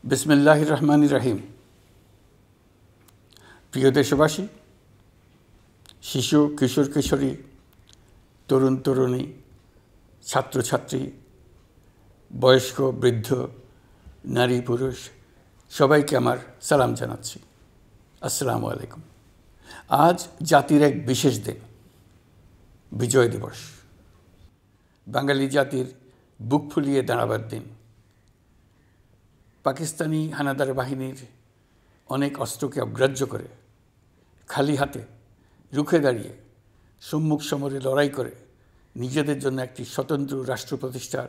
বিসমিল্লাহির রহমানির রহিম। প্রিয় দেশবাসী, শিশু, কিশোর কিশোরী, তরুণ তরুণী, ছাত্রছাত্রী, বয়স্ক বৃদ্ধ, নারী পুরুষ সবাইকে আমার সালাম জানাচ্ছি। আসসালামু আলাইকুম। আজ জাতির এক বিশেষ দিন, বিজয় দিবস। বাঙালি জাতির বুক ফুলিয়ে দাঁড়াবার দিন। পাকিস্তানি হানাদার বাহিনীর অনেক অস্ত্রকে অগ্রাহ্য করে খালি হাতে রুখে দাঁড়িয়ে সম্মুখ সমরে লড়াই করে নিজেদের জন্য একটি স্বতন্ত্র রাষ্ট্র প্রতিষ্ঠার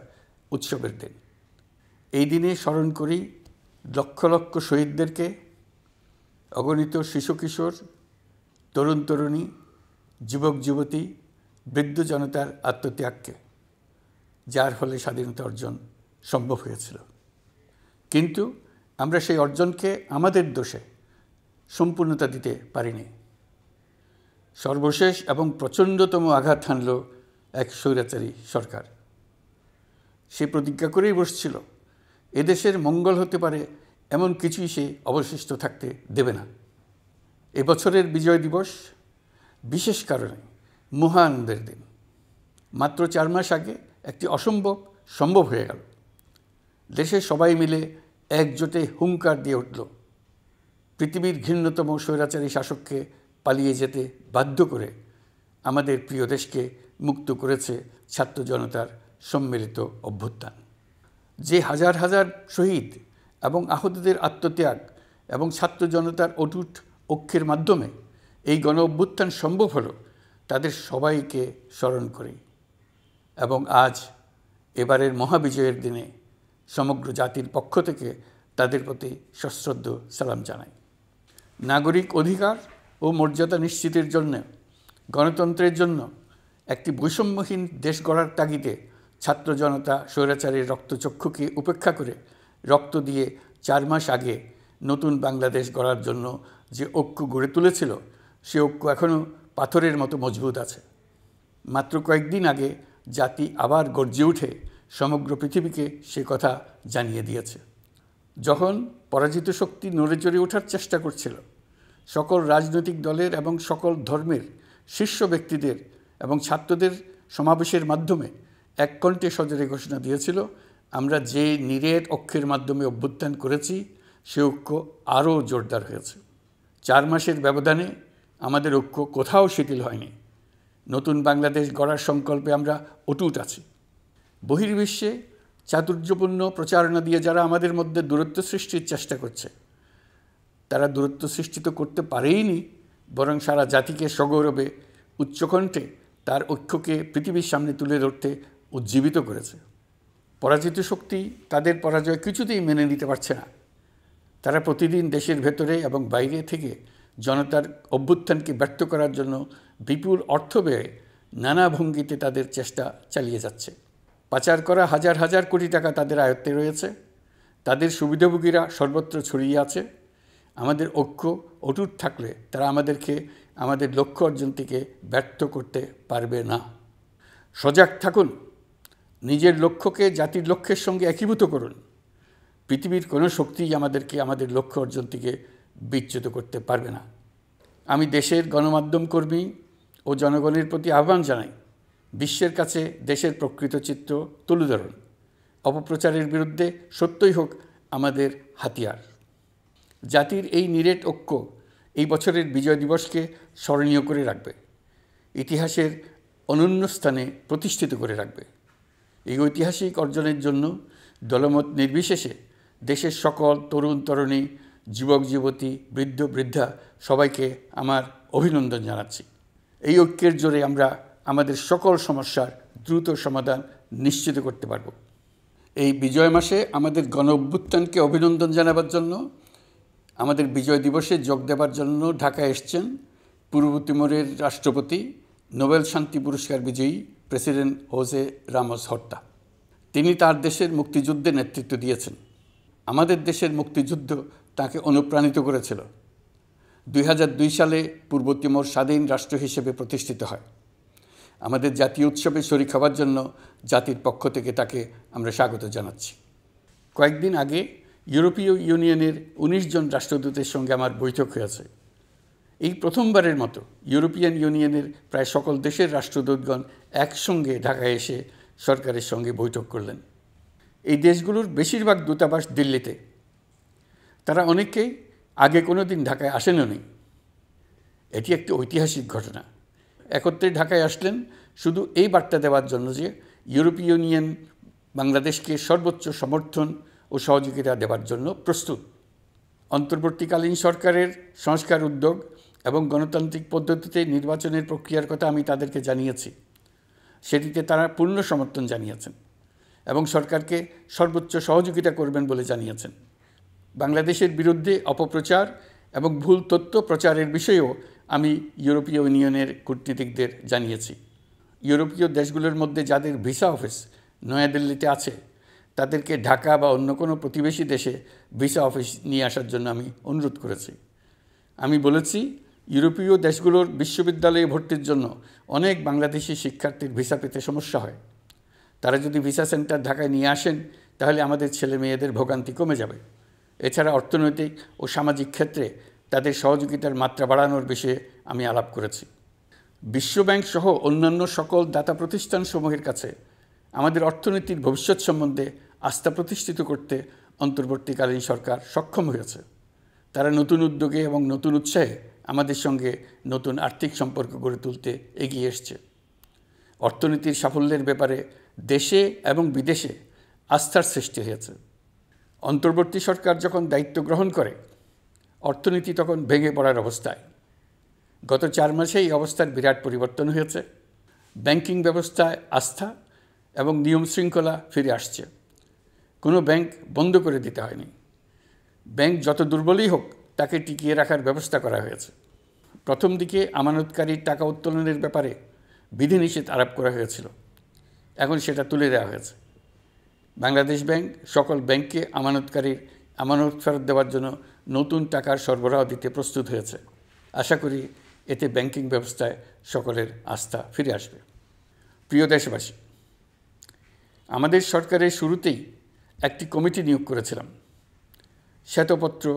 উৎসবের দিন। এই দিনে স্মরণ করি লক্ষ লক্ষ শহীদদেরকে, অগণিত শিশু কিশোর, তরুণ তরুণী, যুবক যুবতী, বৃদ্ধ জনতার আত্মত্যাগকে, যার ফলে স্বাধীনতা অর্জন সম্ভব হয়েছিল। কিন্তু আমরা সেই অর্জনকে আমাদের দোষে সম্পূর্ণতা দিতে পারিনি। সর্বশেষ এবং প্রচণ্ডতম আঘাত হানল এক স্বৈরাচারী সরকার। সে প্রতিজ্ঞা করেই বসছিল, এদেশের মঙ্গল হতে পারে এমন কিছুই সে অবশিষ্ট থাকতে দেবে না। এবছরের বিজয় দিবস বিশেষ কারণে মহা আনন্দের দিন। মাত্র 4 মাস আগে একটি অসম্ভব সম্ভব হয়ে গেল। দেশের সবাই মিলে একজোটে হুঙ্কার দিয়ে উঠল। পৃথিবীর ঘৃণ্যতম স্বৈরাচারী শাসককে পালিয়ে যেতে বাধ্য করে আমাদের প্রিয় দেশকে মুক্ত করেছে ছাত্র জনতার সম্মিলিত অভ্যুত্থান। যে হাজার হাজার শহীদ এবং আহতদের আত্মত্যাগ এবং ছাত্র জনতার অটুট ঐক্যের মাধ্যমে এই গণ অভ্যুত্থান সম্ভব হলো, তাদের সবাইকে স্মরণ করি এবং আজ এবারের মহাবিজয়ের দিনে সমগ্র জাতির পক্ষ থেকে তাদের প্রতি সশ্রদ্ধ সালাম জানাই। নাগরিক অধিকার ও মর্যাদা নিশ্চিতের জন্য, গণতন্ত্রের জন্য একটি বৈষম্যহীন দেশ গড়ার তাগিদে ছাত্র জনতা স্বৈরাচারীর রক্তচক্ষুকে উপেক্ষা করে রক্ত দিয়ে 4 মাস আগে নতুন বাংলাদেশ গড়ার জন্য যে ঐক্য গড়ে তুলেছিল, সে ঐক্য এখনও পাথরের মতো মজবুত আছে। মাত্র কয়েকদিন আগে জাতি আবার গর্জে উঠে সমগ্র পৃথিবীকে সে কথা জানিয়ে দিয়েছে। যখন পরাজিত শক্তি নড়ে চড়ে ওঠার চেষ্টা করছিল, সকল রাজনৈতিক দলের এবং সকল ধর্মের শীর্ষ ব্যক্তিদের এবং ছাত্রদের সমাবেশের মাধ্যমে এক কণ্ঠে সজোরে ঘোষণা দিয়েছিল, আমরা যে নিরেট ঐক্যের মাধ্যমে অভ্যুত্থান করেছি, সে ঐক্য আরও জোরদার হয়েছে। 4 মাসের ব্যবধানে আমাদের ঐক্য কোথাও শিথিল হয়নি। নতুন বাংলাদেশ গড়ার সংকল্পে আমরা অটুট আছি। বহির্বিশ্বে চাতুর্যপূর্ণ প্রচারণা দিয়ে যারা আমাদের মধ্যে দূরত্ব সৃষ্টির চেষ্টা করছে, তারা দূরত্ব সৃষ্টি তো করতে পারেইনি, বরং সারা জাতিকে সগৌরবে উচ্চকণ্ঠে তার ঐক্যকে পৃথিবীর সামনে তুলে ধরতে উজ্জীবিত করেছে। পরাজিত শক্তি তাদের পরাজয় কিছুতেই মেনে নিতে পারছে না। তারা প্রতিদিন দেশের ভেতরে এবং বাইরে থেকে জনতার অভ্যুত্থানকে ব্যর্থ করার জন্য বিপুল অর্থ ব্যয়ে নানা ভঙ্গিতে তাদের চেষ্টা চালিয়ে যাচ্ছে। পাচার করা হাজার হাজার কোটি টাকা তাদের আয়ত্তে রয়েছে। তাদের সুবিধাভোগীরা সর্বত্র ছড়িয়ে আছে। আমাদের ঐক্য অটুট থাকলে তারা আমাদেরকে আমাদের লক্ষ্য অর্জন থেকে ব্যর্থ করতে পারবে না। সজাগ থাকুন, নিজের লক্ষ্যকে জাতির লক্ষ্যের সঙ্গে একীভূত করুন। পৃথিবীর কোনো শক্তিই আমাদেরকে আমাদের লক্ষ্য অর্জন থেকে বিচ্যুত করতে পারবে না। আমি দেশের গণমাধ্যম কর্মী ও জনগণের প্রতি আহ্বান জানাই, বিশ্বের কাছে দেশের প্রকৃত চিত্র তুলে ধরুন। অপপ্রচারের বিরুদ্ধে সত্যই হোক আমাদের হাতিয়ার। জাতির এই নিরেট ঐক্য এই বছরের বিজয় দিবসকে স্মরণীয় করে রাখবে, ইতিহাসের অনন্য স্থানে প্রতিষ্ঠিত করে রাখবে। এই ঐতিহাসিক অর্জনের জন্য দলমত নির্বিশেষে দেশের সকল তরুণ তরুণী, যুবক যুবতী, বৃদ্ধ বৃদ্ধা সবাইকে আমার অভিনন্দন জানাচ্ছি। এই ঐক্যের জোরে আমরা আমাদের সকল সমস্যার দ্রুত সমাধান নিশ্চিত করতে পারব। এই বিজয় মাসে আমাদের গণ অভ্যুত্থানকে অভিনন্দন জানাবার জন্য, আমাদের বিজয় দিবসে যোগ দেবার জন্য ঢাকায় এসছেন পূর্ব তিমুরের রাষ্ট্রপতি, নোবেল শান্তি পুরস্কার বিজয়ী প্রেসিডেন্ট হোসে রামোস হর্তা। তিনি তার দেশের মুক্তিযুদ্ধে নেতৃত্ব দিয়েছেন। আমাদের দেশের মুক্তিযুদ্ধ তাকে অনুপ্রাণিত করেছিল। 2002 সালে পূর্ব তিমুর স্বাধীন রাষ্ট্র হিসেবে প্রতিষ্ঠিত হয়। আমাদের জাতীয় উৎসবে শরীক হওয়ার জন্য জাতির পক্ষ থেকে তাকে আমরা স্বাগত জানাচ্ছি। কয়েকদিন আগে ইউরোপীয় ইউনিয়নের ১৯ জন রাষ্ট্রদূতের সঙ্গে আমার বৈঠক হয়েছে। এই প্রথমবারের মতো ইউরোপিয়ান ইউনিয়নের প্রায় সকল দেশের রাষ্ট্রদূতগণ একসঙ্গে ঢাকায় এসে সরকারের সঙ্গে বৈঠক করলেন। এই দেশগুলোর বেশিরভাগ দূতাবাস দিল্লিতে। তারা অনেকেই আগে কোনো দিন ঢাকায় আসেনও নি। এটি একটি ঐতিহাসিক ঘটনা। একত্রে ঢাকায় আসলেন শুধু এই বার্তা দেওয়ার জন্য যে ইউরোপীয় ইউনিয়ন বাংলাদেশকে সর্বোচ্চ সমর্থন ও সহযোগিতা দেওয়ার জন্য প্রস্তুত। অন্তর্বর্তীকালীন সরকারের সংস্কার উদ্যোগ এবং গণতান্ত্রিক পদ্ধতিতে নির্বাচনের প্রক্রিয়ার কথা আমি তাদেরকে জানিয়েছি। সেটিতে তারা পূর্ণ সমর্থন জানিয়েছেন এবং সরকারকে সর্বোচ্চ সহযোগিতা করবেন বলে জানিয়েছেন। বাংলাদেশের বিরুদ্ধে অপপ্রচার এবং ভুল তথ্য প্রচারের বিষয়েও আমি ইউরোপীয় ইউনিয়নের কূটনীতিকদের জানিয়েছি। ইউরোপীয় দেশগুলোর মধ্যে যাদের ভিসা অফিস নয়াদিল্লিতে আছে তাদেরকে ঢাকা বা অন্য কোনো প্রতিবেশী দেশে ভিসা অফিস নিয়ে আসার জন্য আমি অনুরোধ করেছি। আমি বলেছি, ইউরোপীয় দেশগুলোর বিশ্ববিদ্যালয়ে ভর্তির জন্য অনেক বাংলাদেশি শিক্ষার্থীর ভিসা পেতে সমস্যা হয়। তারা যদি ভিসা সেন্টার ঢাকায় নিয়ে আসেন তাহলে আমাদের ছেলে মেয়েদের ভোগান্তি কমে যাবে। এছাড়া অর্থনৈতিক ও সামাজিক ক্ষেত্রে তাদের সহযোগিতার মাত্রা বাড়ানোর বিষয়ে আমি আলাপ করেছি। বিশ্বব্যাংক সহ অন্যান্য সকল দাতা প্রতিষ্ঠানসমূহের কাছে আমাদের অর্থনীতির ভবিষ্যৎ সম্বন্ধে আস্থা প্রতিষ্ঠিত করতে অন্তর্বর্তীকালীন সরকার সক্ষম হয়েছে। তারা নতুন উদ্যোগে এবং নতুন উৎসাহে আমাদের সঙ্গে নতুন আর্থিক সম্পর্ক গড়ে তুলতে এগিয়ে এসছে। অর্থনীতির সাফল্যের ব্যাপারে দেশে এবং বিদেশে আস্থার সৃষ্টি হয়েছে। অন্তর্বর্তী সরকার যখন দায়িত্ব গ্রহণ করে অর্থনীতি তখন ভেঙে পড়ার অবস্থায়। গত 4 মাসে এই অবস্থার বিরাট পরিবর্তন হয়েছে। ব্যাংকিং ব্যবস্থায় আস্থা এবং নিয়ম শৃঙ্খলা ফিরে আসছে। কোনো ব্যাংক বন্ধ করে দিতে হয়নি। ব্যাংক যত দুর্বলই হোক তাকে টিকিয়ে রাখার ব্যবস্থা করা হয়েছে। প্রথম দিকে আমানতকারীর টাকা উত্তোলনের ব্যাপারে বিধিনিষেধ আরোপ করা হয়েছিল, এখন সেটা তুলে দেওয়া হয়েছে। বাংলাদেশ ব্যাংক সকল ব্যাংককে আমানতকারীর আমানত ফেরত দেওয়ার জন্য নতুন টাকার সরবরাহ দিতে প্রস্তুত হয়েছে। আশা করি এতে ব্যাংকিং ব্যবস্থায় সকলের আস্থা ফিরে আসবে। প্রিয় দেশবাসী, আমাদের সরকারের শুরুতেই একটি কমিটি নিয়োগ করেছিলাম, শ্বেতপত্র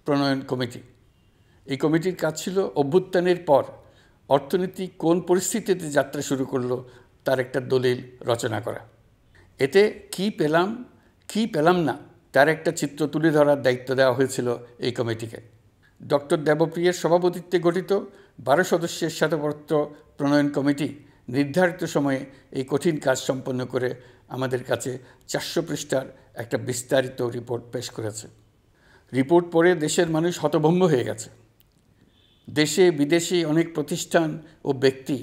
প্রণয়ন কমিটি। এই কমিটির কাজ ছিল অভ্যুত্থানের পর অর্থনীতি কোন পরিস্থিতিতে যাত্রা শুরু করলো তার একটা দলিল রচনা করা। এতে কি পেলাম না তার একটা চিত্র তুলে ধরার দায়িত্ব দেওয়া হয়েছিল এই কমিটিকে। ডক্টর দেবপ্রিয়ের সভাপতিত্বে গঠিত 12 সদস্যের শ্বেতপত্র প্রণয়ন কমিটি নির্ধারিত সময়ে এই কঠিন কাজ সম্পন্ন করে আমাদের কাছে 400 পৃষ্ঠার একটা বিস্তারিত রিপোর্ট পেশ করেছে। রিপোর্ট পড়ে দেশের মানুষ হতভম্ব হয়ে গেছে। দেশে বিদেশে অনেক প্রতিষ্ঠান ও ব্যক্তি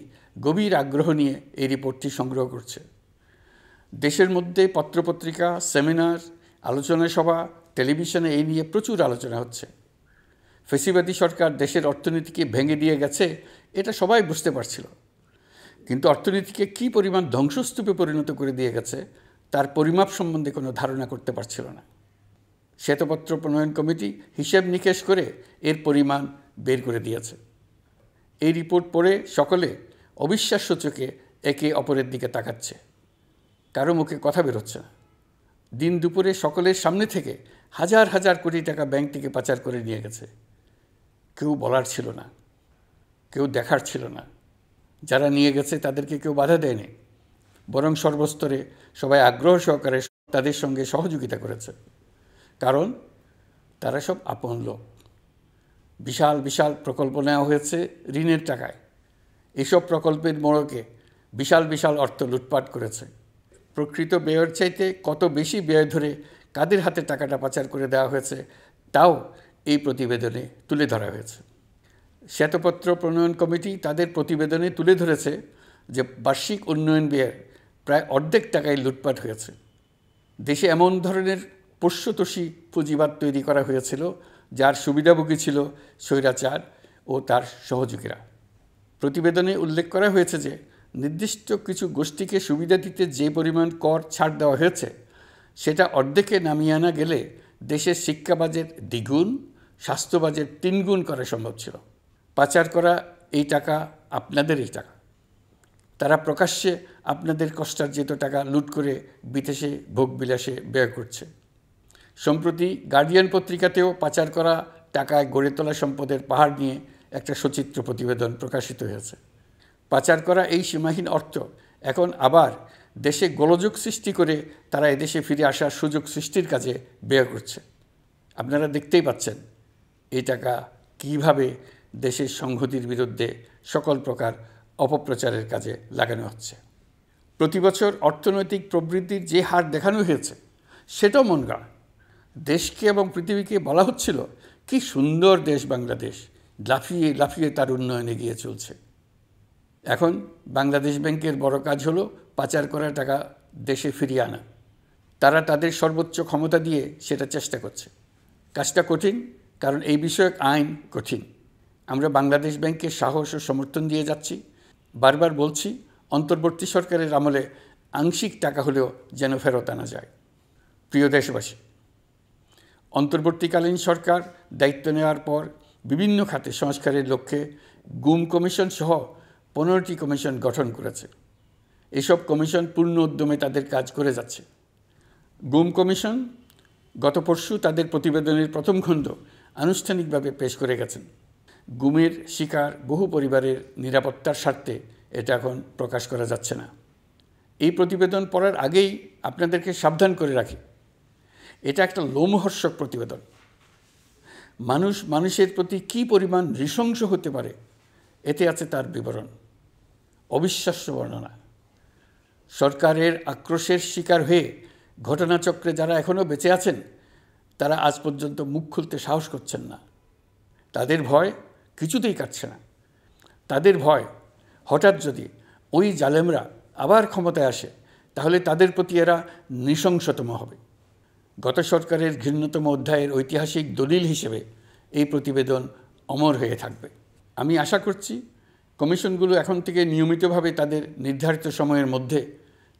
গভীর আগ্রহ নিয়ে এই রিপোর্টটি সংগ্রহ করছে। দেশের মধ্যে পত্রপত্রিকা, সেমিনার, আলোচনা সভা, টেলিভিশনে এই নিয়ে প্রচুর আলোচনা হচ্ছে। ফ্যাসিবাদী সরকার দেশের অর্থনীতিকে ভেঙে দিয়ে গেছে এটা সবাই বুঝতে পারছিল, কিন্তু অর্থনীতিকে কী পরিমাণ ধ্বংসস্তূপে পরিণত করে দিয়ে গেছে তার পরিমাপ সম্বন্ধে কোনো ধারণা করতে পারছিল না। শ্বেতপত্র প্রণয়ন কমিটি হিসেব নিকেশ করে এর পরিমাণ বের করে দিয়েছে। এই রিপোর্ট পড়ে সকলে অবিশ্বাস্য চোখে একে অপরের দিকে তাকাচ্ছে। কারো মুখে কথা বেরোচ্ছে না। দিন দুপুরে সকলের সামনে থেকে হাজার হাজার কোটি টাকা ব্যাংক থেকে পাচার করে নিয়ে গেছে। কেউ বলার ছিল না, কেউ দেখার ছিল না। যারা নিয়ে গেছে তাদেরকে কেউ বাধা দেয়নি, বরং সর্বস্তরে সবাই আগ্রহ সহকারে তাদের সঙ্গে সহযোগিতা করেছে। কারণ তারা সব আপন লোক। বিশাল বিশাল প্রকল্প নেওয়া হয়েছে ঋণের টাকায়। এসব প্রকল্পের মোড়কে বিশাল বিশাল অর্থ লুটপাট করেছে। প্রকৃত ব্যয়ের চাইতে কত বেশি ব্যয় ধরে কাদের হাতে টাকাটা পাচার করে দেওয়া হয়েছে তাও এই প্রতিবেদনে তুলে ধরা হয়েছে। শ্বেতপত্র প্রণয়ন কমিটি তাদের প্রতিবেদনে তুলে ধরেছে যে বার্ষিক উন্নয়ন ব্যয়ের প্রায় অর্ধেক টাকায় লুটপাট হয়েছে। দেশে এমন ধরনের পোষ্যতোষী পুঁজিবাদ তৈরি করা হয়েছিল যার সুবিধাভোগী ছিল স্বৈরাচার ও তার সহযোগীরা। প্রতিবেদনে উল্লেখ করা হয়েছে যে নির্দিষ্ট কিছু গোষ্ঠীকে সুবিধা দিতে যে পরিমাণ কর ছাড় দেওয়া হয়েছে সেটা অর্ধেকে নামিয়ে আনা গেলে দেশের শিক্ষা বাজেট দ্বিগুণ, স্বাস্থ্য বাজেট 3 গুণ করা সম্ভব ছিল। পাচার করা এই টাকা আপনাদেরই টাকা। তারা প্রকাশ্যে আপনাদের কষ্টার্জিত টাকা লুট করে বিদেশে ভোগবিলাসে ব্যয় করছে। সম্প্রতি গার্ডিয়ান পত্রিকাতেও পাচার করা টাকায় গড়ে তোলা সম্পদের পাহাড় নিয়ে একটা সচিত্র প্রতিবেদন প্রকাশিত হয়েছে। পাচার করা এই সীমাহীন অর্থ এখন আবার দেশে গোলযোগ সৃষ্টি করে তারা এদেশে ফিরে আসার সুযোগ সৃষ্টির কাজে ব্যয় করছে। আপনারা দেখতেই পাচ্ছেন এই টাকা কীভাবে দেশের সংহতির বিরুদ্ধে সকল প্রকার অপপ্রচারের কাজে লাগানো হচ্ছে। প্রতি বছর অর্থনৈতিক প্রবৃদ্ধির যে হার দেখানো হয়েছে সেটাও মন গড়া। দেশকে এবং পৃথিবীকে বলা হচ্ছিল কি সুন্দর দেশ বাংলাদেশ, লাফিয়ে লাফিয়ে তার উন্নয়নে এগিয়ে চলছে। এখন বাংলাদেশ ব্যাংকের বড় কাজ হলো পাচার করা টাকা দেশে ফিরিয়ে আনা। তারা তাদের সর্বোচ্চ ক্ষমতা দিয়ে সেটা চেষ্টা করছে। কাজটা কঠিন, কারণ এই বিষয়ক আইন কঠিন। আমরা বাংলাদেশ ব্যাংকে সাহস ও সমর্থন দিয়ে যাচ্ছি। বারবার বলছি, অন্তর্বর্তী সরকারের আমলে আংশিক টাকা হলেও যেন ফেরত আনা যায়। প্রিয় দেশবাসী, অন্তর্বর্তীকালীন সরকার দায়িত্ব নেওয়ার পর বিভিন্ন খাতে সংস্কারের লক্ষ্যে গুম কমিশন সহ 15টি কমিশন গঠন করেছে। এসব কমিশন পূর্ণ উদ্যমে তাদের কাজ করে যাচ্ছে। গুম কমিশন গত পরশু তাদের প্রতিবেদনের প্রথম খণ্ড আনুষ্ঠানিকভাবে পেশ করে গেছেন। গুমের শিকার বহু পরিবারের নিরাপত্তার স্বার্থে এটা এখন প্রকাশ করা যাচ্ছে না। এই প্রতিবেদন পড়ার আগেই আপনাদেরকে সাবধান করে রাখি, এটা একটা লোমহর্ষক প্রতিবেদন। মানুষ মানুষের প্রতি কী পরিমাণ নৃশংস হতে পারে এতে আছে তার বিবরণ। অবিশ্বাস্য বর্ণনা। সরকারের আক্রোশের শিকার হয়ে ঘটনাচক্রে যারা এখনও বেঁচে আছেন তারা আজ পর্যন্ত মুখ খুলতে সাহস করছেন না। তাদের ভয় কিছুতেই কাটছে না। তাদের ভয় হঠাৎ যদি ওই জালেমরা আবার ক্ষমতায় আসে তাহলে তাদের প্রতি এরা নৃশংসতম হবে। গত সরকারের ঘৃণ্যতম অধ্যায়ের ঐতিহাসিক দলিল হিসেবে এই প্রতিবেদন অমর হয়ে থাকবে। আমি আশা করছি কমিশনগুলো এখন থেকে নিয়মিতভাবে তাদের নির্ধারিত সময়ের মধ্যে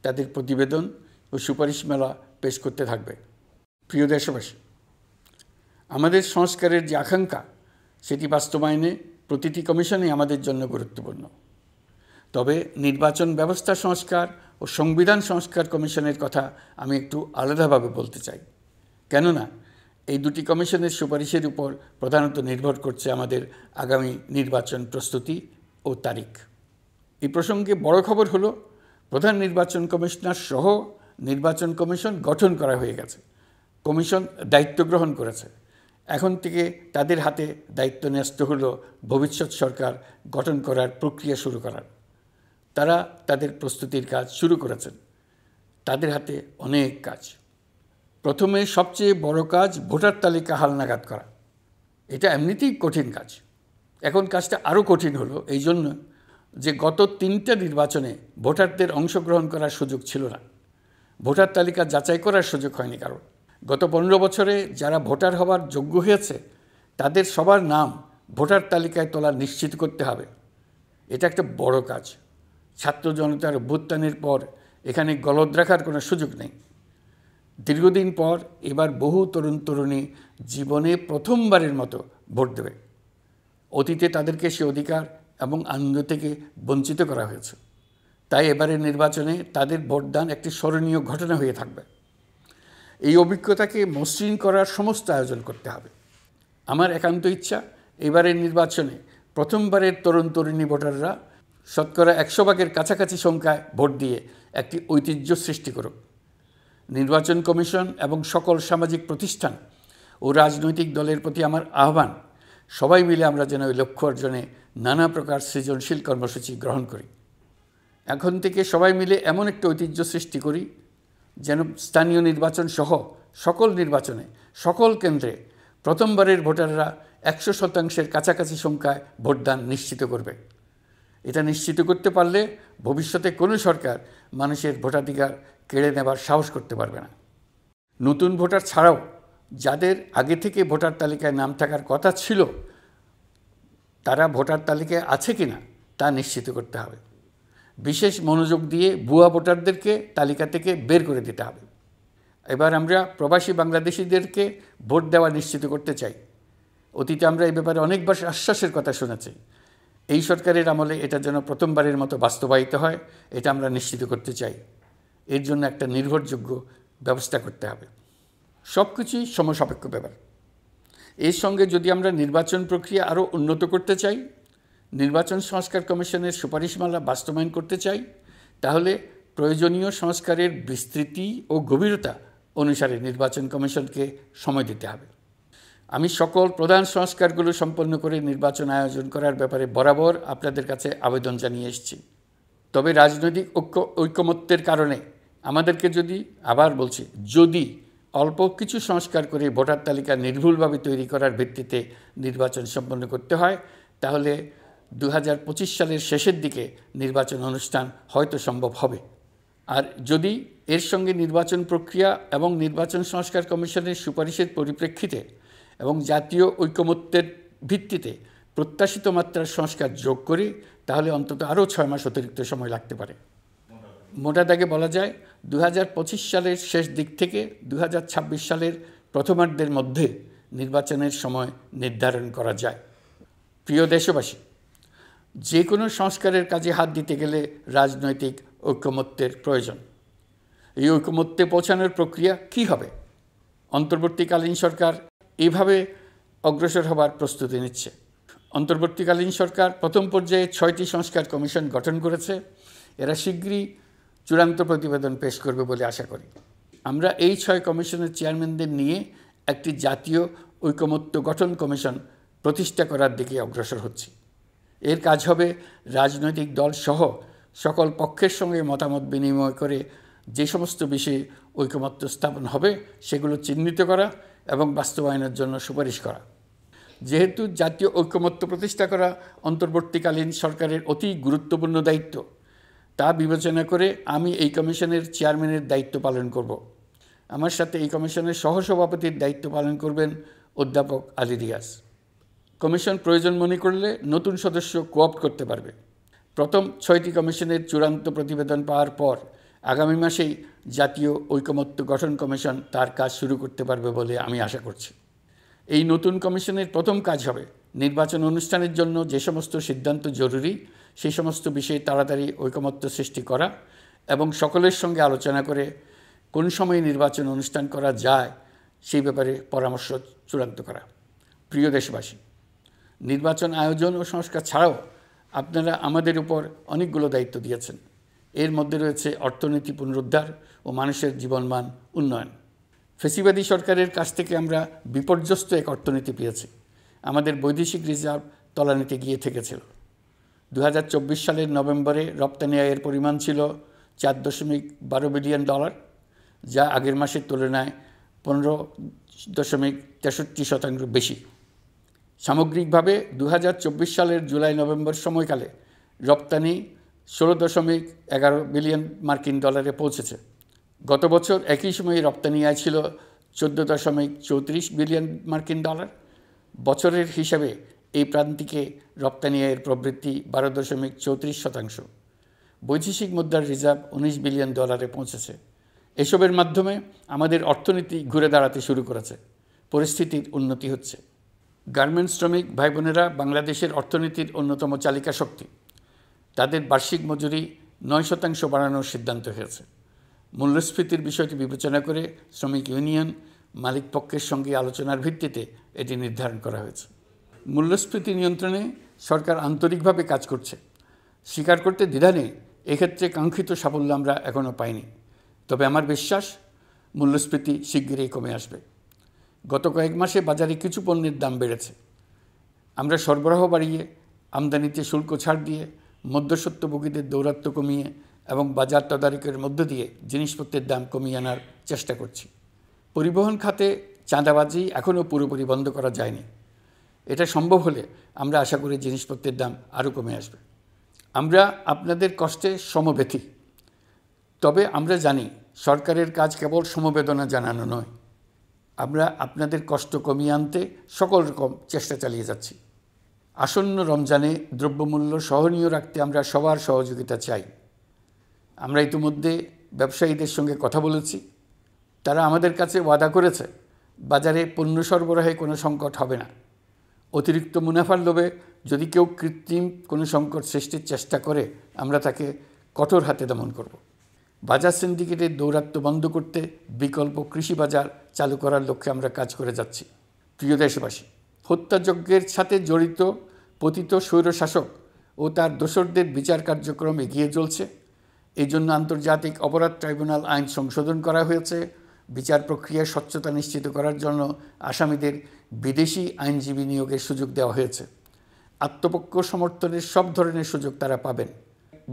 তাদের প্রতিবেদন ও সুপারিশমালা পেশ করতে থাকবে। প্রিয় দেশবাসী, আমাদের সংস্কারের যে আকাঙ্ক্ষা সেটি বাস্তবায়নে প্রতিটি কমিশনই আমাদের জন্য গুরুত্বপূর্ণ। তবে নির্বাচন ব্যবস্থা সংস্কার ও সংবিধান সংস্কার কমিশনের কথা আমি একটু আলাদাভাবে বলতে চাই। কেননা এই দুটি কমিশনের সুপারিশের উপর প্রধানত নির্ভর করছে আমাদের আগামী নির্বাচন প্রস্তুতি ও তারিখ। এই প্রসঙ্গে বড় খবর হলো প্রধান নির্বাচন কমিশনার সহ নির্বাচন কমিশন গঠন করা হয়ে গেছে। কমিশন দায়িত্ব গ্রহণ করেছে। এখন থেকে তাদের হাতে দায়িত্ব ন্যস্ত হলো ভবিষ্যৎ সরকার গঠন করার প্রক্রিয়া শুরু করার। তারা তাদের প্রস্তুতির কাজ শুরু করেছেন। তাদের হাতে অনেক কাজ। প্রথমে সবচেয়ে বড় কাজ ভোটার তালিকা হালনাগাদ করা। এটা এমনিতেই কঠিন কাজ। এখন কাজটা আরও কঠিন হলো এই জন্য যে গত 3টা নির্বাচনে ভোটারদের অংশগ্রহণ করার সুযোগ ছিল না। ভোটার তালিকা যাচাই করার সুযোগ হয়নি কারণ। গত 15 বছরে যারা ভোটার হওয়ার যোগ্য হয়েছে তাদের সবার নাম ভোটার তালিকায় তোলা নিশ্চিত করতে হবে। এটা একটা বড় কাজ। ছাত্র জনতার অভ্যুত্থানের পর এখানে গলদ রাখার কোনো সুযোগ নেই। দীর্ঘদিন পর এবার বহু তরুণ তরুণী জীবনে প্রথমবারের মতো ভোট দেবে। অতীতে তাদেরকে সে অধিকার এবং আনন্দ থেকে বঞ্চিত করা হয়েছে। তাই এবারের নির্বাচনে তাদের ভোটদান একটি স্মরণীয় ঘটনা হয়ে থাকবে। এই অভিজ্ঞতাকে মসৃণ করার সমস্ত আয়োজন করতে হবে। আমার একান্ত ইচ্ছা এবারের নির্বাচনে প্রথমবারের তরুণ তরুণী ভোটাররা শতকরা 100 কাছাকাছি সংখ্যায় ভোট দিয়ে একটি ঐতিহ্য সৃষ্টি করুক। নির্বাচন কমিশন এবং সকল সামাজিক প্রতিষ্ঠান ও রাজনৈতিক দলের প্রতি আমার আহ্বান, সবাই মিলে আমরা যেন ওই লক্ষ্য অর্জনে নানা প্রকার সৃজনশীল কর্মসূচি গ্রহণ করি। এখন থেকে সবাই মিলে এমন একটা ঐতিহ্য সৃষ্টি করি যেন স্থানীয় নির্বাচন সহ সকল নির্বাচনে সকল কেন্দ্রে প্রথমবারের ভোটাররা 100% কাছাকাছি সংখ্যায় ভোটদান নিশ্চিত করবে। এটা নিশ্চিত করতে পারলে ভবিষ্যতে কোনো সরকার মানুষের ভোটাধিকার কেড়ে নেবার সাহস করতে পারবে না। নতুন ভোটার ছাড়াও যাদের আগে থেকে ভোটার তালিকায় নাম থাকার কথা ছিল তারা ভোটার তালিকায় আছে কিনা তা নিশ্চিত করতে হবে। বিশেষ মনোযোগ দিয়ে ভুয়া ভোটারদেরকে তালিকা থেকে বের করে দিতে হবে। এবার আমরা প্রবাসী বাংলাদেশিদেরকে ভোট দেওয়া নিশ্চিত করতে চাই। অতীতে আমরা এই ব্যাপারে অনেকবার আশ্বাসের কথা শুনেছি। এই সরকারের আমলে এটা যেন প্রথমবারের মতো বাস্তবায়িত হয়, এটা আমরা নিশ্চিত করতে চাই। এর জন্য একটা নির্ভরযোগ্য ব্যবস্থা করতে হবে। সব কিছুই সমসাপেক্ষ ব্যাপার। এর সঙ্গে যদি আমরা নির্বাচন প্রক্রিয়া আরও উন্নত করতে চাই, নির্বাচন সংস্কার কমিশনের সুপারিশমালা বাস্তবায়ন করতে চাই, তাহলে প্রয়োজনীয় সংস্কারের বিস্তৃতি ও গভীরতা অনুসারে নির্বাচন কমিশনকে সময় দিতে হবে। আমি সকল প্রধান সংস্কারগুলো সম্পন্ন করে নির্বাচন আয়োজন করার ব্যাপারে বরাবর আপনাদের কাছে আবেদন জানিয়ে এসেছি। তবে রাজনৈতিক ঐকমত্যের কারণে আমাদেরকে আবার বলছি, যদি অল্প কিছু সংস্কার করে ভোটার তালিকা নির্ভুলভাবে তৈরি করার ভিত্তিতে নির্বাচন সম্পন্ন করতে হয়, তাহলে 2025 সালের শেষের দিকে নির্বাচন অনুষ্ঠান হয়তো সম্ভব হবে। আর যদি এর সঙ্গে নির্বাচন প্রক্রিয়া এবং নির্বাচন সংস্কার কমিশনের সুপারিশের পরিপ্রেক্ষিতে এবং জাতীয় ঐকমত্যের ভিত্তিতে প্রত্যাশিত মাত্রার সংস্কার যোগ করি, তাহলে অন্তত আরও 6 মাস অতিরিক্ত সময় লাগতে পারে। মোটা দাগে বলা যায় 2025 সালের শেষ দিক থেকে 2026 সালের প্রথমার্ধের মধ্যে নির্বাচনের সময় নির্ধারণ করা যায়। প্রিয় দেশবাসী, যে কোনো সংস্কারের কাজে হাত দিতে গেলে রাজনৈতিক ঐকমত্যের প্রয়োজন। এই ঐকমত্যে পৌঁছানোর প্রক্রিয়া কী হবে? অন্তর্বর্তীকালীন সরকার এইভাবে অগ্রসর হবার প্রস্তুতি নিচ্ছে। অন্তর্বর্তীকালীন সরকার প্রথম পর্যায়ে 6টি সংস্কার কমিশন গঠন করেছে। এরা শীঘ্রই চূড়ান্ত প্রতিবেদন পেশ করবে বলে আশা করি। আমরা এই 6 কমিশনের চেয়ারম্যানদের নিয়ে একটি জাতীয় ঐকমত্য গঠন কমিশন প্রতিষ্ঠা করার দিকে অগ্রসর হচ্ছি। এর কাজ হবে রাজনৈতিক দল সহ সকল পক্ষের সঙ্গে মতামত বিনিময় করে যে সমস্ত বিষয়ে ঐকমত্য স্থাপন হবে সেগুলো চিহ্নিত করা এবং বাস্তবায়নের জন্য সুপারিশ করা। যেহেতু জাতীয় ঐকমত্য প্রতিষ্ঠা করা অন্তর্বর্তীকালীন সরকারের অতি গুরুত্বপূর্ণ দায়িত্ব, তা বিবেচনা করে আমি এই কমিশনের চেয়ারম্যানের দায়িত্ব পালন করব। আমার সাথে এই কমিশনের সহসভাপতির দায়িত্ব পালন করবেন অধ্যাপক আলী রিয়াজ। কমিশন প্রয়োজন মনে করলে নতুন সদস্য কোঅপ্ট করতে পারবে। প্রথম 6টি কমিশনের চূড়ান্ত প্রতিবেদন পাওয়ার পর আগামী মাসেই জাতীয় ঐকমত্য গঠন কমিশন তার কাজ শুরু করতে পারবে বলে আমি আশা করছি। এই নতুন কমিশনের প্রথম কাজ হবে নির্বাচন অনুষ্ঠানের জন্য যে সমস্ত সিদ্ধান্ত জরুরি সেই সমস্ত বিষয়ে তাড়াতাড়ি ঐকমত্য সৃষ্টি করা এবং সকলের সঙ্গে আলোচনা করে কোন সময়ে নির্বাচন অনুষ্ঠান করা যায় সেই ব্যাপারে পরামর্শ চূড়ান্ত করা। প্রিয় দেশবাসী, নির্বাচন আয়োজন ও সংস্কার ছাড়াও আপনারা আমাদের উপর অনেকগুলো দায়িত্ব দিয়েছেন। এর মধ্যে রয়েছে অর্থনীতি পুনরুদ্ধার ও মানুষের জীবনমান উন্নয়ন। ফ্যাসিবাদী সরকারের কাছ থেকে আমরা বিপর্যস্ত এক অর্থনীতি পেয়েছি। আমাদের বৈদেশিক রিজার্ভ তলানিতে গিয়ে থেকেছিল। 2024 সালের নভেম্বরে রপ্তানি আয়ের পরিমাণ ছিল $4.12 বিলিয়ন, যা আগের মাসের তুলনায় 15.63% বেশি। সামগ্রিকভাবে 2024 সালের জুলাই নভেম্বর সময়কালে রপ্তানি $16.11 বিলিয়ন মার্কিন ডলারে পৌঁছেছে। গত বছর একই সময়ে রপ্তানি আয় ছিল $14.34 বিলিয়ন মার্কিন ডলার। বছরের হিসাবে এই প্রান্তিকে রপ্তানি আয়ের প্রবৃদ্ধি 12.34%। বৈদেশিক মুদ্রার রিজার্ভ $19 বিলিয়ন পৌঁছেছে। এসবের মাধ্যমে আমাদের অর্থনীতি ঘুরে দাঁড়াতে শুরু করেছে। পরিস্থিতির উন্নতি হচ্ছে। গার্মেন্টস শ্রমিক ভাই বোনেরা বাংলাদেশের অর্থনীতির অন্যতম চালিকা শক্তি। তাদের বার্ষিক মজুরি 9% বাড়ানোর সিদ্ধান্ত হয়েছে। মূল্যস্ফীতির বিষয়টি বিবেচনা করে শ্রমিক ইউনিয়ন মালিক পক্ষের সঙ্গে আলোচনার ভিত্তিতে এটি নির্ধারণ করা হয়েছে। মূল্যস্ফীতি নিয়ন্ত্রণে সরকার আন্তরিকভাবে কাজ করছে। স্বীকার করতে দ্বিধা নেই, এক্ষেত্রে কাঙ্ক্ষিত সাফল্য আমরা এখনও পাইনি। তবে আমার বিশ্বাস মূল্যস্ফীতি শিগগিরই কমে আসবে। গত কয়েক মাসে বাজারে কিছু পণ্যের দাম বেড়েছে। আমরা সরবরাহ বাড়িয়ে, আমদানিতে শুল্ক ছাড় দিয়ে, মধ্যস্বত্বভোগীদের দৌরাত্ম্য কমিয়ে এবং বাজার তদারকির মধ্য দিয়ে জিনিসপত্রের দাম কমিয়ে আনার চেষ্টা করছি। পরিবহন খাতে চাঁদাবাজি এখনও পুরোপুরি বন্ধ করা যায়নি। এটা সম্ভব হলে আমরা আশা করি জিনিসপত্রের দাম আরও কমে আসবে। আমরা আপনাদের কষ্টে সমব্যথী। তবে আমরা জানি সরকারের কাজ কেবল সমবেদনা জানানো নয়। আমরা আপনাদের কষ্ট কমিয়ে আনতে সকল রকম চেষ্টা চালিয়ে যাচ্ছি। আসন্ন রমজানে দ্রব্যমূল্য সহনীয় রাখতে আমরা সবার সহযোগিতা চাই। আমরা ইতিমধ্যে ব্যবসায়ীদের সঙ্গে কথা বলেছি। তারা আমাদের কাছে ওয়াদা করেছে বাজারে পণ্য সরবরাহে কোনো সংকট হবে না। অতিরিক্ত মুনাফার লোভে যদি কেউ কৃত্রিম কোনো সংকট সৃষ্টির চেষ্টা করে আমরা তাকে কঠোর হাতে দমন করব। বাজার সিন্ডিকেটের দৌরাত্ম্য বন্ধ করতে বিকল্প কৃষি বাজার চালু করার লক্ষ্যে আমরা কাজ করে যাচ্ছি। প্রিয় দেশবাসী, হত্যাযজ্ঞের সাথে জড়িত পতিত স্বৈরশাসক ও তার দোসরদের বিচার কার্যক্রম এগিয়ে চলছে। এই জন্য আন্তর্জাতিক অপরাধ ট্রাইব্যুনাল আইন সংশোধন করা হয়েছে। বিচার প্রক্রিয়ার স্বচ্ছতা নিশ্চিত করার জন্য আসামিদের বিদেশি আইনজীবী নিয়োগের সুযোগ দেওয়া হয়েছে। আত্মপক্ষ সমর্থনের সব ধরনের সুযোগ তারা পাবেন।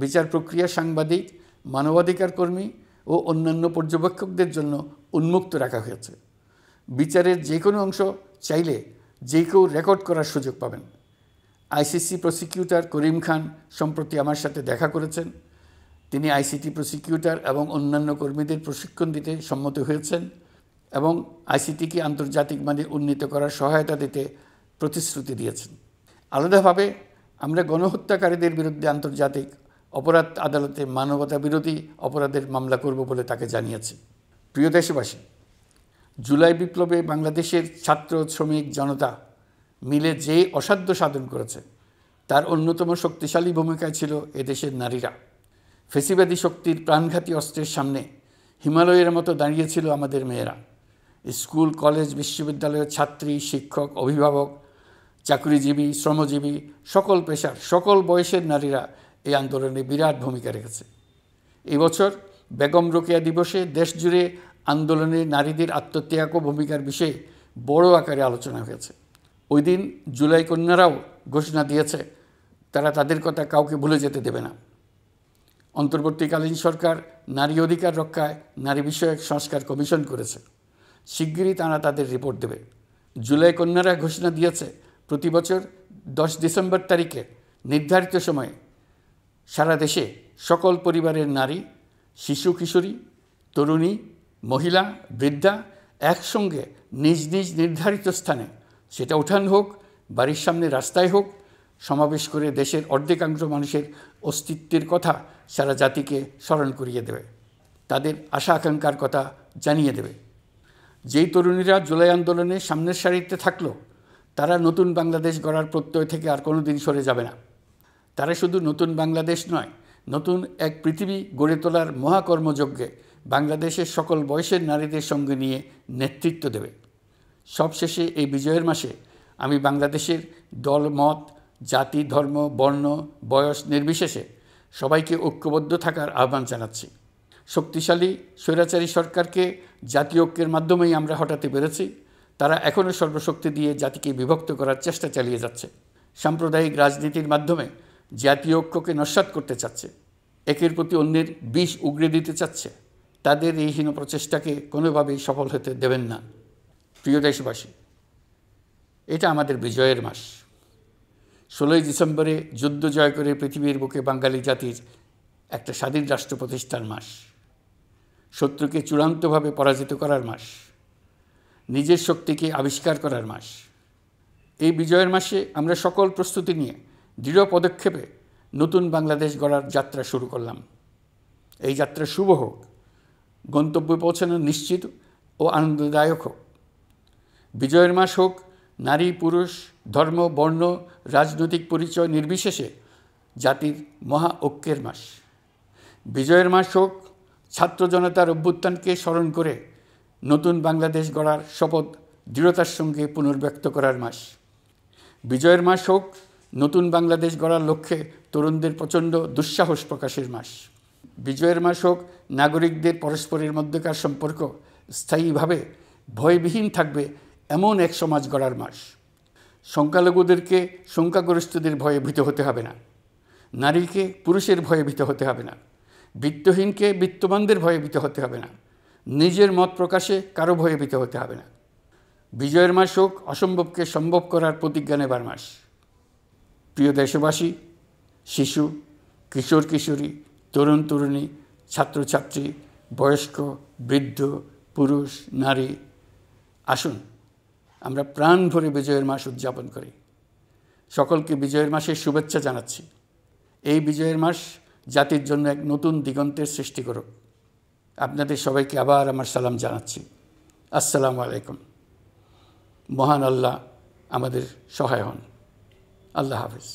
বিচার প্রক্রিয়া সাংবাদিক, মানবাধিকার কর্মী ও অন্যান্য পর্যবেক্ষকদের জন্য উন্মুক্ত রাখা হয়েছে। বিচারের যে কোনো অংশ চাইলে যে কেউ রেকর্ড করার সুযোগ পাবেন। আইসিসি প্রসিকিউটর করিম খান সম্প্রতি আমার সাথে দেখা করেছেন। তিনি আইসিটি প্রসিকিউটর এবং অন্যান্য কর্মীদের প্রশিক্ষণ দিতে সম্মত হয়েছেন এবং আইসিটিকে আন্তর্জাতিক মানে উন্নীত করার সহায়তা দিতে প্রতিশ্রুতি দিয়েছেন। আলাদাভাবে আমরা গণহত্যাকারীদের বিরুদ্ধে আন্তর্জাতিক অপরাধ আদালতে মানবতা বিরোধী অপরাধের মামলা করব বলে তাকে জানিয়েছি। প্রিয় দেশবাসী, জুলাই বিপ্লবে বাংলাদেশের ছাত্র, শ্রমিক, জনতা মিলে যে অসাধ্য সাধন করেছে তার অন্যতম শক্তিশালী ভূমিকায় ছিল এদেশের নারীরা। ফেসিবাদী শক্তির প্রাণঘাতী অস্ত্রের সামনে হিমালয়ের মতো দাঁড়িয়েছিল আমাদের মেয়েরা। স্কুল, কলেজ, বিশ্ববিদ্যালয়ের ছাত্রী, শিক্ষক, অভিভাবক, চাকরিজীবী, শ্রমজীবী, সকল পেশার, সকল বয়সের নারীরা এই আন্দোলনে বিরাট ভূমিকা রেখেছে। এই বছর বেগম রোকেয়া দিবসে দেশজুড়ে আন্দোলনে নারীদের আত্মত্যাগ ও ভূমিকার বিষয়ে বড় আকারে আলোচনা হয়েছে। ওই দিন জুলাই কন্যারাও ঘোষণা দিয়েছে তারা তাদের কথা কাউকে ভুলে যেতে দেবে না। অন্তর্বর্তীকালীন সরকার নারী অধিকার রক্ষায় নারী বিষয়ক সংস্কার কমিশন করেছে। শিগগিরই তারা তাদের রিপোর্ট দেবে। জুলাই কন্যারা ঘোষণা দিয়েছে প্রতি বছর 10 ডিসেম্বর তারিখে নির্ধারিত সময়ে সারা দেশে সকল পরিবারের নারী, শিশু, কিশোরী, তরুণী, মহিলা, বৃদ্ধা একসঙ্গে নিজ নিজ নির্ধারিত স্থানে, সেটা উঠান হোক, বাড়ির সামনে রাস্তায় হোক, সমাবেশ করে দেশের অর্ধেকাংশ মানুষের অস্তিত্বের কথা সারা জাতিকে স্মরণ করিয়ে দেবে, তাদের আশা আকাঙ্ক্ষার কথা জানিয়ে দেবে। যেই তরুণীরা জুলাই আন্দোলনে সামনের সারিতে থাকলো তারা নতুন বাংলাদেশ গড়ার প্রত্যয় থেকে আর কোনো দিন সরে যাবে না। তারা শুধু নতুন বাংলাদেশ নয়, নতুন এক পৃথিবী গড়ে তোলার মহাকর্মযজ্ঞে বাংলাদেশের সকল বয়সের নারীদের সঙ্গে নিয়ে নেতৃত্ব দেবে। সবশেষে এই বিজয়ের মাসে আমি বাংলাদেশের দল, মত, জাতি, ধর্ম, বর্ণ, বয়স নির্বিশেষে সবাইকে ঐক্যবদ্ধ থাকার আহ্বান জানাচ্ছি। শক্তিশালী স্বৈরাচারী সরকারকে জাতীয় ঐক্যের মাধ্যমেই আমরা হটাতে পেরেছি। তারা এখনও সর্বশক্তি দিয়ে জাতিকে বিভক্ত করার চেষ্টা চালিয়ে যাচ্ছে। সাম্প্রদায়িক রাজনীতির মাধ্যমে জাতীয় ঐক্যকে নস্যাৎ করতে চাচ্ছে, একের প্রতি অন্যের বিষ উগড়ে দিতে চাচ্ছে। তাদের এই হীন প্রচেষ্টাকে কোনোভাবেই সফল হতে দেবেন না। প্রিয় দেশবাসী, এটা আমাদের বিজয়ের মাস। 16ই ডিসেম্বরে যুদ্ধ জয় করে পৃথিবীর বুকে বাঙালি জাতির একটা স্বাধীন রাষ্ট্র প্রতিষ্ঠার মাস, শত্রুকে চূড়ান্তভাবে পরাজিত করার মাস, নিজের শক্তিকে আবিষ্কার করার মাস। এই বিজয়ের মাসে আমরা সকল প্রস্তুতি নিয়ে দৃঢ় পদক্ষেপে নতুন বাংলাদেশ গড়ার যাত্রা শুরু করলাম। এই যাত্রা শুভ হোক, গন্তব্যে পৌঁছানো নিশ্চিত ও আনন্দদায়ক হোক। বিজয়ের মাস হোক নারী, পুরুষ, ধর্ম, বর্ণ, রাজনৈতিক পরিচয় নির্বিশেষে জাতির মহা ঐক্যের মাস। বিজয়ের মাস হোক ছাত্র জনতার অভ্যুত্থানকে স্মরণ করে নতুন বাংলাদেশ গড়ার শপথ দৃঢ়তার সঙ্গে পুনর্ব্যক্ত করার মাস। বিজয়ের মাস হোক নতুন বাংলাদেশ গড়ার লক্ষ্যে তরুণদের প্রচণ্ড দুঃসাহস প্রকাশের মাস। বিজয়ের মাস হোক নাগরিকদের পরস্পরের মধ্যকার সম্পর্ক স্থায়ীভাবে ভয়বিহীন থাকবে এমন এক সমাজ গড়ার মাস। সংখ্যালঘুদেরকে সংখ্যাগরিষ্ঠদের ভয়ে ভীত হতে হবে না, নারীকে পুরুষের ভয়ে ভীত হতে হবে না, বিত্তহীনকে বিত্তবানদের ভয়ে ভীত হতে হবে না, নিজের মত প্রকাশে কারো ভয়ে ভীত হতে হবে না। বিজয়ের মাস হোক অসম্ভবকে সম্ভব করার প্রতিজ্ঞা নেবার মাস। প্রিয় দেশবাসী, শিশু, কিশোর কিশোরী, তরুণ তরুণী, ছাত্রছাত্রী, বয়স্ক, বৃদ্ধ, পুরুষ, নারী, আসুন আমরা প্রাণ ভরে বিজয়ের মাস উদযাপন করি। সকলকে বিজয়ের মাসের শুভেচ্ছা জানাচ্ছি। এই বিজয়ের মাস জাতির জন্য এক নতুন দিগন্তের সৃষ্টি করুক। আপনাদের সবাইকে আবার আমার সালাম জানাচ্ছি। আসসালামু আলাইকুম। মহান আল্লাহ আমাদের সহায় হন। আল্লাহ হাফেজ।